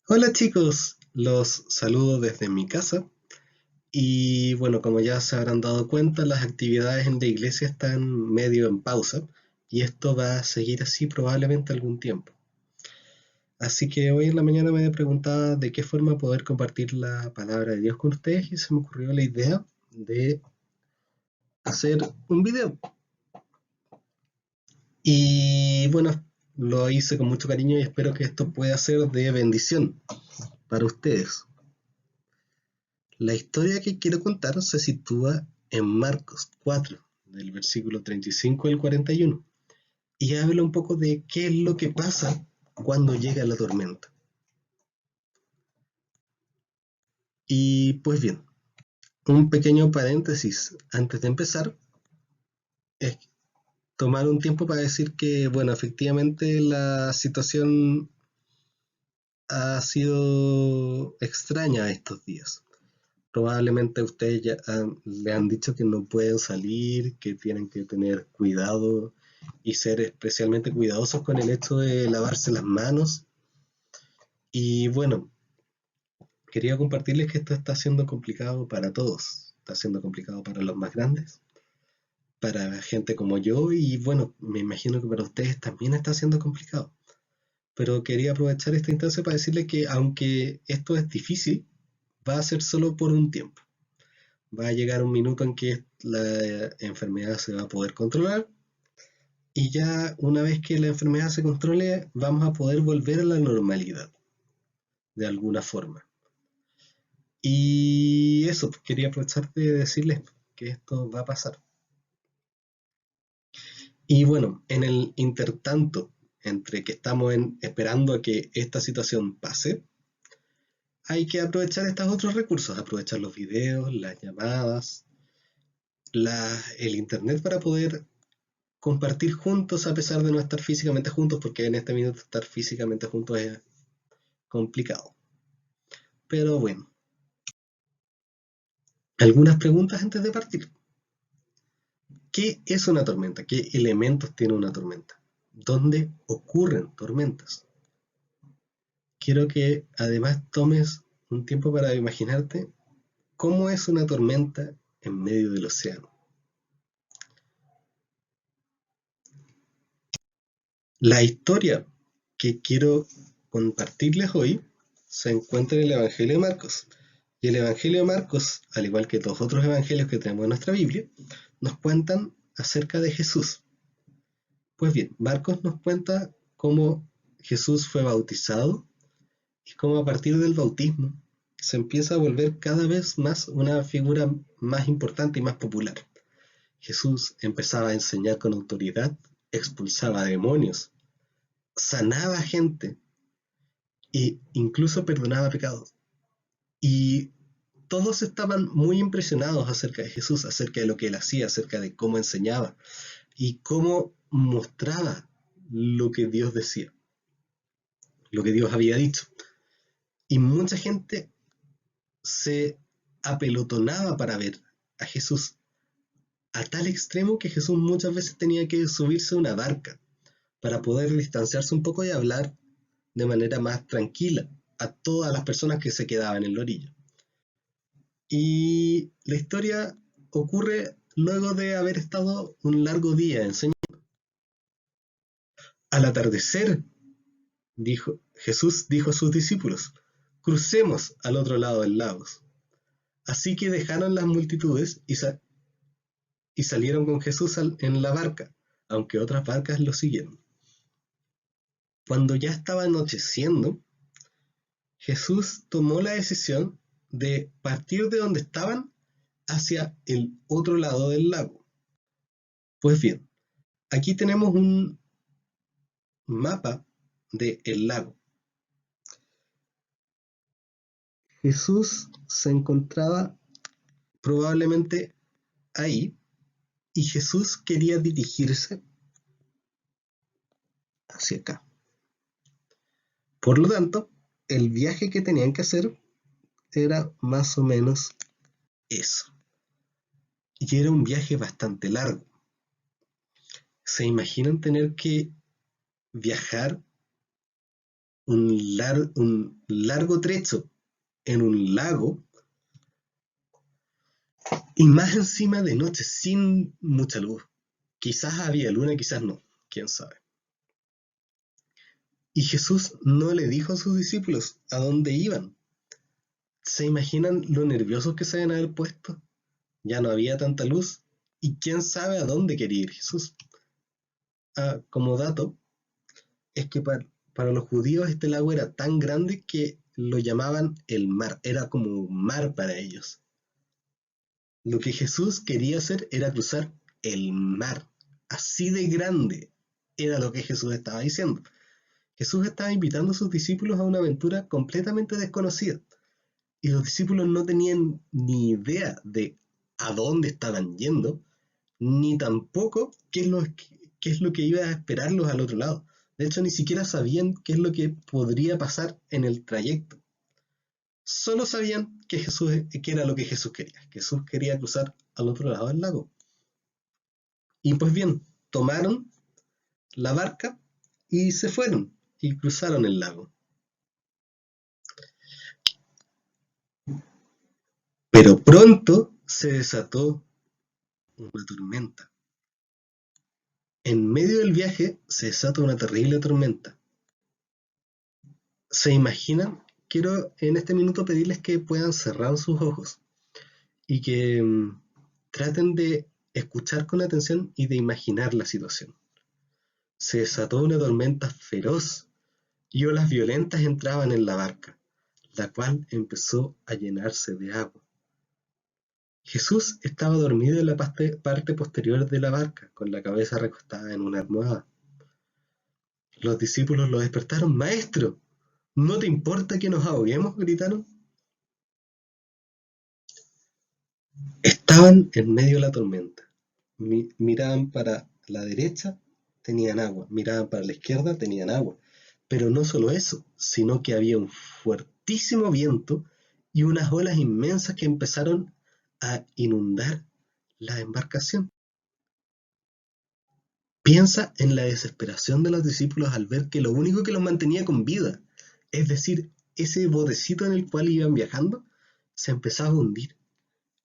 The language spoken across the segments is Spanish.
Hola chicos, los saludo desde mi casa y bueno, como ya se habrán dado cuenta, las actividades en la iglesia están medio en pausa y esto va a seguir así probablemente algún tiempo. Así que hoy en la mañana me preguntaba de qué forma poder compartir la palabra de Dios con ustedes y se me ocurrió la idea de hacer un video. Y bueno, lo hice con mucho cariño y espero que esto pueda ser de bendición para ustedes. La historia que quiero contar se sitúa en Marcos 4, del versículo 35 al 41, y habla un poco de qué es lo que pasa cuando llega la tormenta. Y pues bien, un pequeño paréntesis antes de empezar es tomar un tiempo para decir que, bueno, efectivamente la situación ha sido extraña estos días. Probablemente a ustedes le han dicho que no pueden salir, que tienen que tener cuidado y ser especialmente cuidadosos con el hecho de lavarse las manos. Y bueno, quería compartirles que esto está siendo complicado para todos. Está siendo complicado para los más grandes, para gente como yo y bueno, me imagino que para ustedes también está siendo complicado. Pero quería aprovechar esta instancia para decirles que aunque esto es difícil, va a ser solo por un tiempo. Va a llegar un minuto en que la enfermedad se va a poder controlar y ya una vez que la enfermedad se controle vamos a poder volver a la normalidad de alguna forma. Y eso, quería aprovechar de decirles que esto va a pasar. Y bueno, en el intertanto, entre que estamos esperando a que esta situación pase, hay que aprovechar estos otros recursos, aprovechar los videos, las llamadas, el internet para poder compartir juntos a pesar de no estar físicamente juntos, porque en este minuto estar físicamente juntos es complicado. Pero bueno, algunas preguntas antes de partir. ¿Qué es una tormenta? ¿Qué elementos tiene una tormenta? ¿Dónde ocurren tormentas? Quiero que además tomes un tiempo para imaginarte cómo es una tormenta en medio del océano. La historia que quiero compartirles hoy se encuentra en el Evangelio de Marcos. Y el Evangelio de Marcos, al igual que los otros evangelios que tenemos en nuestra Biblia, nos cuentan acerca de Jesús. Pues bien, Marcos nos cuenta cómo Jesús fue bautizado y cómo a partir del bautismo se empieza a volver cada vez más una figura más importante y más popular. Jesús empezaba a enseñar con autoridad, expulsaba demonios, sanaba gente e incluso perdonaba pecados. Y todos estaban muy impresionados acerca de Jesús, acerca de lo que él hacía, acerca de cómo enseñaba y cómo mostraba lo que Dios decía, lo que Dios había dicho. Y mucha gente se apelotonaba para ver a Jesús, a tal extremo que Jesús muchas veces tenía que subirse a una barca para poder distanciarse un poco y hablar de manera más tranquila a todas las personas que se quedaban en la orilla. Y la historia ocurre luego de haber estado un largo día enseñando. Al atardecer, Jesús dijo a sus discípulos, crucemos al otro lado del lago. Así que dejaron las multitudes y salieron con Jesús en la barca, aunque otras barcas lo siguieron. Cuando ya estaba anocheciendo, Jesús tomó la decisión de partir de donde estaban hacia el otro lado del lago. Pues bien, aquí tenemos un mapa del lago. Jesús se encontraba probablemente ahí y Jesús quería dirigirse hacia acá. Por lo tanto, el viaje que tenían que hacer era más o menos eso. Y era un viaje bastante largo. ¿Se imaginan tener que viajar un largo trecho en un lago y más encima de noche sin mucha luz. Quizás había luna, quizás no, quién sabe. Y Jesús no le dijo a sus discípulos a dónde iban. ¿Se imaginan lo nerviosos que se deben haber puesto? Ya no había tanta luz y quién sabe a dónde quería ir Jesús. Como dato, es que para los judíos este lago era tan grande que lo llamaban el mar, era como un mar para ellos. Lo que Jesús quería hacer era cruzar el mar, así de grande era lo que Jesús estaba diciendo. Jesús estaba invitando a sus discípulos a una aventura completamente desconocida y los discípulos no tenían ni idea de a dónde estaban yendo, ni tampoco qué es lo que iba a esperarlos al otro lado. De hecho, ni siquiera sabían qué es lo que podría pasar en el trayecto. Solo sabían que era lo que Jesús quería. Jesús quería cruzar al otro lado del lago. Y pues bien, tomaron la barca y se fueron y cruzaron el lago. Pero pronto se desató una tormenta. En medio del viaje se desata una terrible tormenta. ¿Se imaginan? Quiero en este minuto pedirles que puedan cerrar sus ojos y que traten de escuchar con atención y de imaginar la situación. Se desató una tormenta feroz y olas violentas entraban en la barca, la cual empezó a llenarse de agua. Jesús estaba dormido en la parte posterior de la barca, con la cabeza recostada en una almohada. Los discípulos lo despertaron. ¡Maestro! ¿No te importa que nos ahoguemos?, gritaron. Estaban en medio de la tormenta. Miraban para la derecha, tenían agua. Miraban para la izquierda, tenían agua. Pero no solo eso, sino que había un fuertísimo viento y unas olas inmensas que empezaron a inundar la embarcación. Piensa en la desesperación de los discípulos al ver que lo único que los mantenía con vida, es decir, ese botecito en el cual iban viajando, se empezaba a hundir.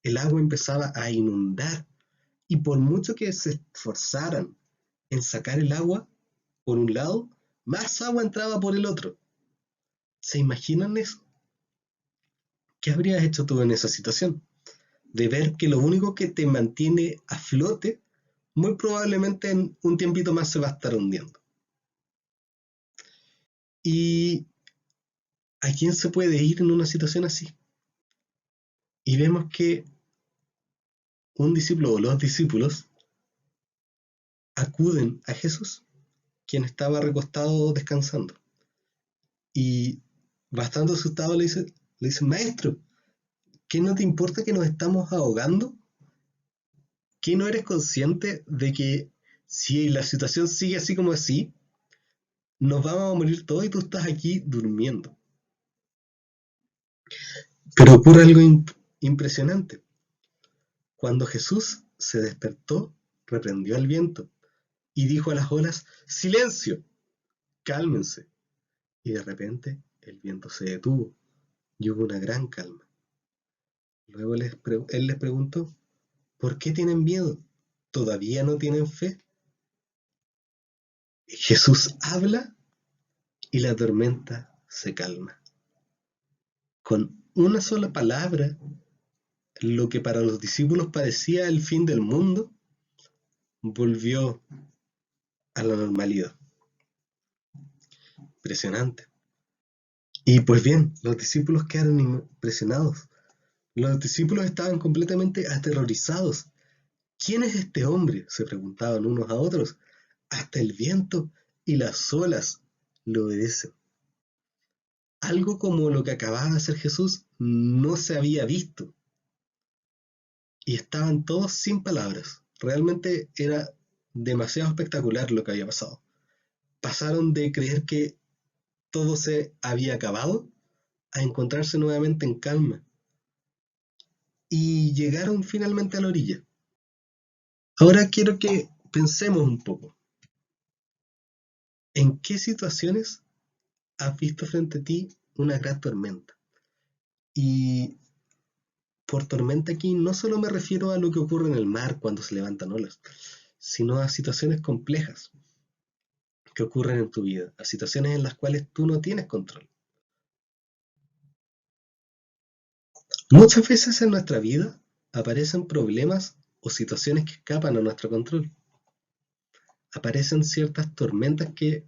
El agua empezaba a inundar y por mucho que se esforzaran en sacar el agua por un lado, más agua entraba por el otro. ¿Se imaginan eso? ¿Qué habrías hecho tú en esa situación? De ver que lo único que te mantiene a flote, muy probablemente en un tiempito más se va a estar hundiendo. ¿Y a quién se puede ir en una situación así? Y vemos que un discípulo o los discípulos acuden a Jesús, quien estaba recostado descansando. Y bastante asustado le dice, maestro, ¿qué no te importa que nos estamos ahogando? ¿Qué no eres consciente de que si la situación sigue así como así, nos vamos a morir todos y tú estás aquí durmiendo? Pero ocurre algo impresionante. Cuando Jesús se despertó, reprendió al viento y dijo a las olas, ¡silencio! ¡Cálmense! Y de repente el viento se detuvo y hubo una gran calma. Luego él les preguntó, ¿por qué tienen miedo? ¿Todavía no tienen fe? Jesús habla y la tormenta se calma. Con una sola palabra, lo que para los discípulos parecía el fin del mundo, volvió a la normalidad. Impresionante. Y pues bien, los discípulos quedaron impresionados. Los discípulos estaban completamente aterrorizados. ¿Quién es este hombre?, se preguntaban unos a otros. Hasta el viento y las olas le obedecen. Algo como lo que acababa de hacer Jesús no se había visto. Y estaban todos sin palabras. Realmente era demasiado espectacular lo que había pasado. Pasaron de creer que todo se había acabado a encontrarse nuevamente en calma. Y llegaron finalmente a la orilla. Ahora quiero que pensemos un poco. ¿En qué situaciones has visto frente a ti una gran tormenta. Y por tormenta aquí no solo me refiero a lo que ocurre en el mar cuando se levantan olas, sino a situaciones complejas que ocurren en tu vida, a situaciones en las cuales tú no tienes control. Muchas veces en nuestra vida aparecen problemas o situaciones que escapan a nuestro control. Aparecen ciertas tormentas que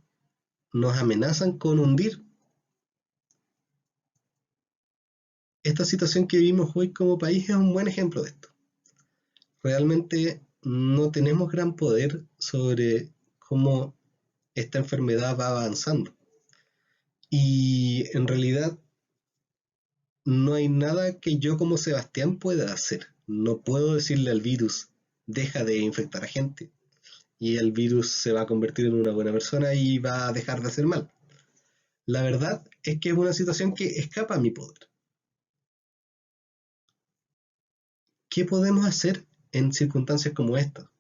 nos amenazan con hundir. Esta situación que vivimos hoy como país es un buen ejemplo de esto. Realmente no tenemos gran poder sobre cómo esta enfermedad va avanzando. Y en realidad no hay nada que yo como Sebastián pueda hacer. No puedo decirle al virus, deja de infectar a gente. Y el virus se va a convertir en una buena persona y va a dejar de hacer mal. La verdad es que es una situación que escapa a mi poder. ¿Qué podemos hacer en circunstancias como esta?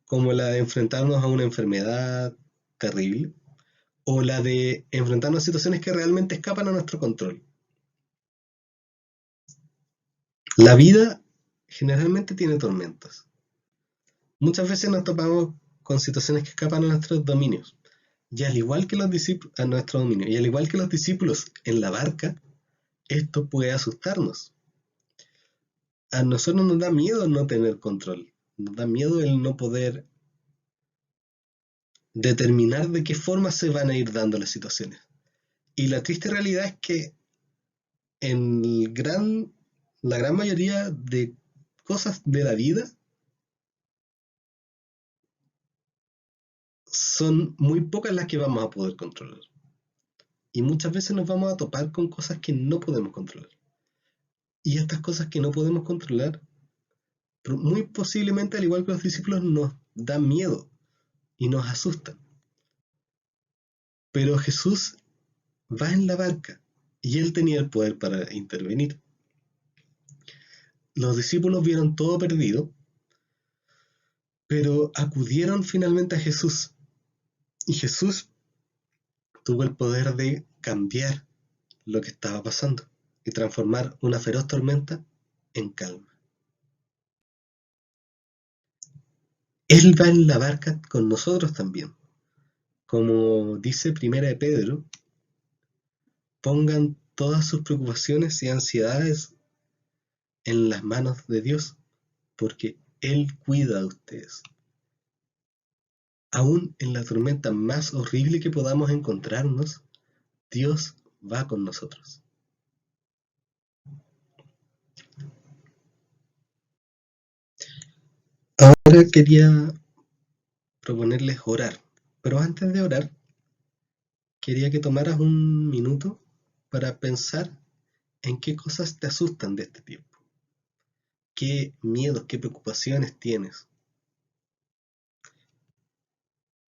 Como la de enfrentarnos a una enfermedad terrible o la de enfrentarnos a situaciones que realmente escapan a nuestro control. La vida generalmente tiene tormentas. Muchas veces nos topamos con situaciones que escapan a nuestros dominios. Y al igual que los discípulos, a nuestro dominio, y al igual que los discípulos en la barca, esto puede asustarnos. A nosotros nos da miedo no tener control. Nos da miedo el no poder determinar de qué forma se van a ir dando las situaciones. Y la triste realidad es que en la gran mayoría de cosas de la vida son muy pocas las que vamos a poder controlar. Y muchas veces nos vamos a topar con cosas que no podemos controlar. Y estas cosas que no podemos controlar, muy posiblemente, al igual que los discípulos, nos dan miedo y nos asustan. Pero Jesús va en la barca y él tenía el poder para intervenir. Los discípulos vieron todo perdido, pero acudieron finalmente a Jesús. Y Jesús tuvo el poder de cambiar lo que estaba pasando y transformar una feroz tormenta en calma. Él va en la barca con nosotros también. Como dice Primera de Pedro, pongan todas sus preocupaciones y ansiedades en las manos de Dios, porque Él cuida de ustedes. Aún en la tormenta más horrible que podamos encontrarnos, Dios va con nosotros. Ahora quería proponerles orar, pero antes de orar, quería que tomaras un minuto para pensar en qué cosas te asustan de este tiempo, qué miedos, qué preocupaciones tienes.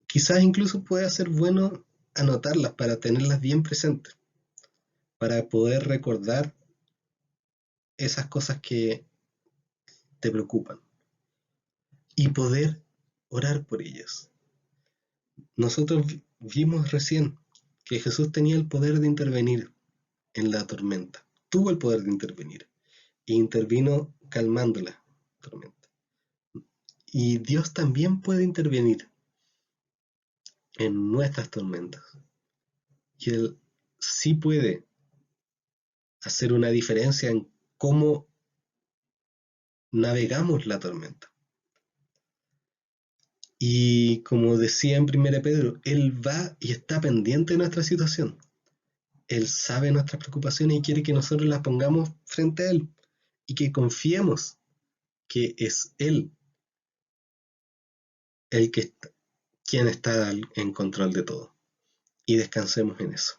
Quizás incluso pueda ser bueno anotarlas para tenerlas bien presentes, para poder recordar esas cosas que te preocupan y poder orar por ellas. Nosotros vimos recién que Jesús tenía el poder de intervenir en la tormenta, tuvo el poder de intervenir e intervino calmando la tormenta. Y Dios también puede intervenir en nuestras tormentas. Y Él sí puede hacer una diferencia en cómo navegamos la tormenta. Y como decía en 1 Pedro, Él va y está pendiente de nuestra situación. Él sabe nuestras preocupaciones y quiere que nosotros las pongamos frente a Él y que confiemos que es Él el que está, quien está en control de todo. Y descansemos en eso.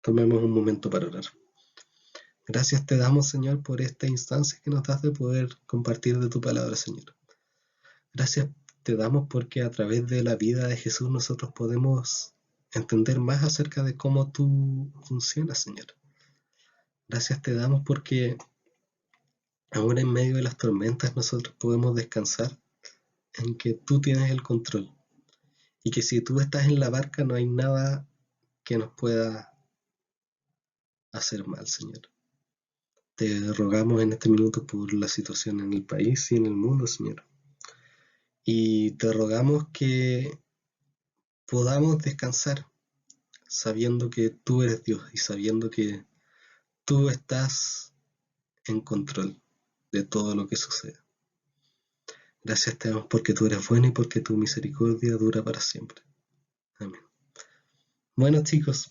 Tomemos un momento para orar. Gracias te damos, Señor, por esta instancia que nos das de poder compartir de tu palabra, Señor. Gracias te damos porque a través de la vida de Jesús nosotros podemos entender más acerca de cómo tú funcionas, Señor. Gracias te damos porque ahora en medio de las tormentas nosotros podemos descansar en que tú tienes el control y que si tú estás en la barca no hay nada que nos pueda hacer mal, Señor. Te rogamos en este minuto por la situación en el país y en el mundo, Señor. Y te rogamos que podamos descansar sabiendo que tú eres Dios y sabiendo que tú estás en control de todo lo que sucede. Gracias te damos porque tú eres bueno y porque tu misericordia dura para siempre. Amén. Bueno, chicos,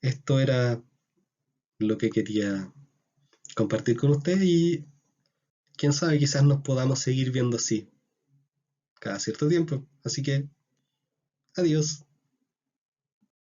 esto era lo que quería compartir con ustedes y quién sabe, quizás nos podamos seguir viendo así cada cierto tiempo. Así que, adiós.